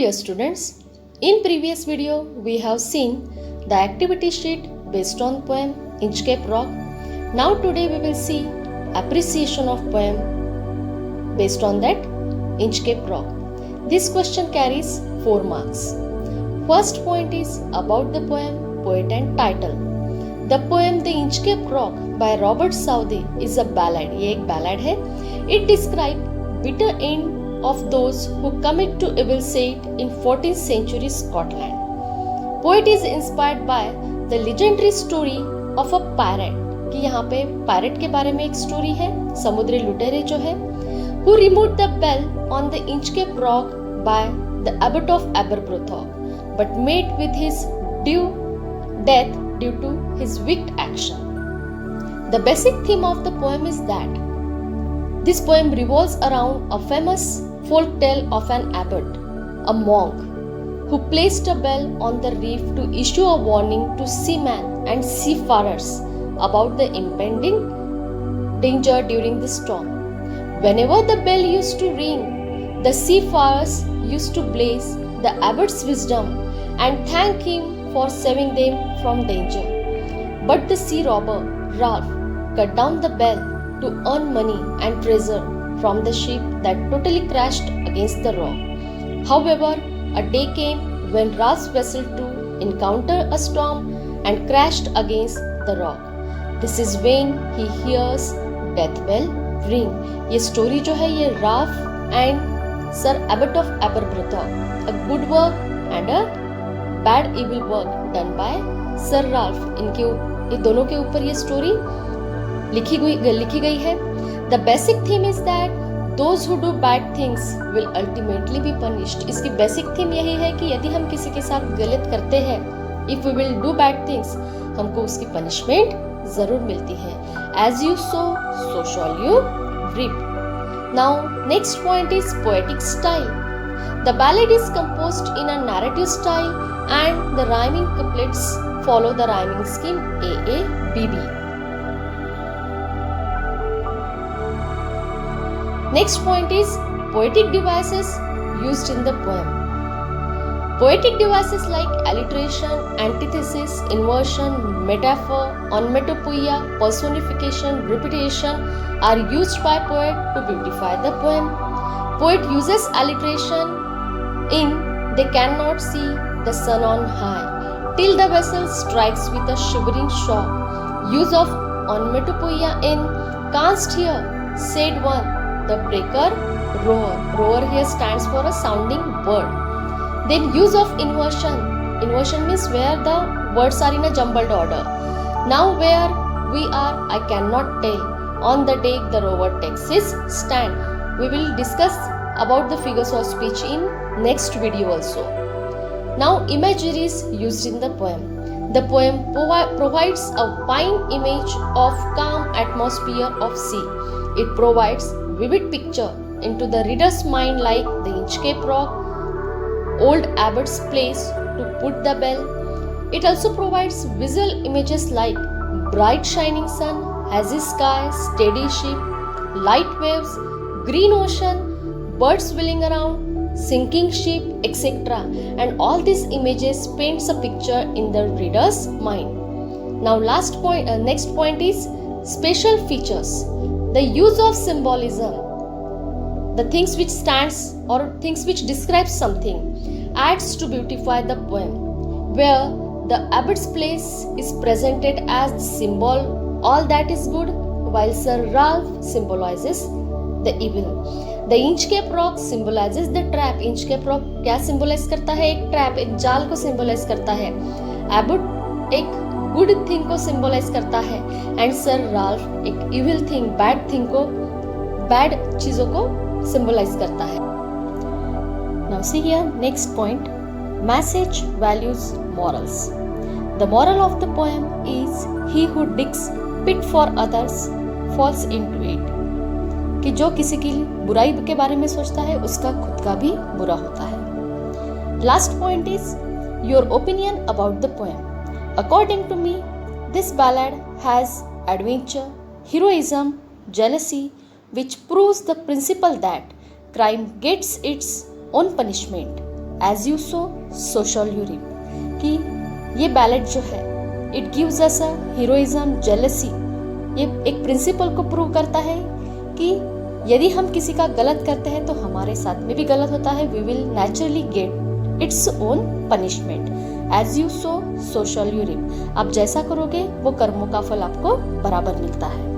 dear students, in previous video we have seen the activity sheet based on poem Inchcape Rock. Now today we will see appreciation of poem based on that Inchcape Rock. This question carries 4 marks. First point is about the poem, poet and title. The poem The Inchcape Rock by Robert Southey is a ballad. ये एक ballad है. It describes bitter end of those who commit to evil said in 14th century Scotland. Poet is inspired by the legendary story of a pirate. कि यहाँ पे pirate के बारे में एक story है, समुद्री लुटेरे जो है, who removed the bell on the Inchcape Rock by the Abbot of Aberbrothock, but met with his death due to his wicked action. The basic theme of the poem is that this poem revolves around a famous folk tale of an abbot, a monk, who placed a bell on the reef to issue a warning to seamen and seafarers about the impending danger during the storm. Whenever the bell used to ring, the seafarers used to bless the abbot's wisdom and thank him for saving them from danger. But the sea robber, Ralph, cut down the bell to earn money and treasure from the ship that totally crashed against the rock. However, a day came when Ralph's vessel too encountered a storm and crashed against the rock. This is when he hears death bell ring. ये story जो है ये Ralph and Sir Abbot of Aberbrothock, a good work and a bad evil work done by Sir Ralph. ये दोनों के ऊपर ये story लिखी गई है. The basic theme is that those who do bad things will ultimately be punished. इसकी basic theme यही है कि यदि हम किसी के साथ गलत करते हैं, if we will do bad things, हमको उसकी punishment जरूर मिलती है. As you sow, so shall you reap. Now, next point is poetic style. The ballad is composed in a narrative style and the rhyming couplets follow the rhyming scheme AA, BB. Next point is poetic devices used in the poem. Poetic devices like alliteration, antithesis, inversion, metaphor, onomatopoeia, personification, repetition are used by poet to beautify the poem. Poet uses alliteration in they cannot see the sun on high till the vessel strikes with a shivering shock. Use of onomatopoeia in canst hear, said one, the breaker roar. Roar here stands for a sounding word. Then use of inversion. Inversion means where the words are in a jumbled order. Now where we are, I cannot tell. On the deck, the rower takes his stand. We will discuss about the figures of speech in next video also. Now imagery is used in the poem. The poem provides a fine image of calm atmosphere of sea. It provides vivid picture into the reader's mind like the Inchcape Rock, old abbot's place to put the bell. It also provides visual images like bright shining sun, hazy sky, steady ship, light waves, green ocean, birds wheeling around, sinking ship, etc. And all these images paints a picture in the reader's mind. Now next point is special features. The use of symbolism, the things which stands or things which describes something, adds to beautify the poem, where the abbot's place is presented as the symbol all that is good, while Sir Ralph symbolizes the evil. The Inchcape Rock symbolizes the trap. Inchcape Rock क्या symbolize करता है? एक trap, एक जाल को symbolize करता है. Abbot एक गुड थिंग को सिंबलाइज करता है एंड सर राल्फ एक इविल थिंग, बैड थिंग को, बैड चीजों को सिंबलाइज करता है. Now see here next point, message, values, morals. The moral of the poem is he who digs pit for others falls into it. कि जो किसी की बुराई के बारे में सोचता है उसका खुद का भी बुरा होता है. Last point is your opinion about the poem. According to me, this ballad has adventure, heroism, jealousy, which proves the principle that crime gets its own punishment as you sow so shall you reap, कि ये ballad जो है it gives us a heroism, jealousy. ये एक principal को prove करता है कि यदि हम किसी का गलत करते हैं तो हमारे साथ में भी गलत होता है। We will naturally get its own punishment. As you sow shall you reap, आप जैसा करोगे वो कर्मों का फल आपको बराबर मिलता है।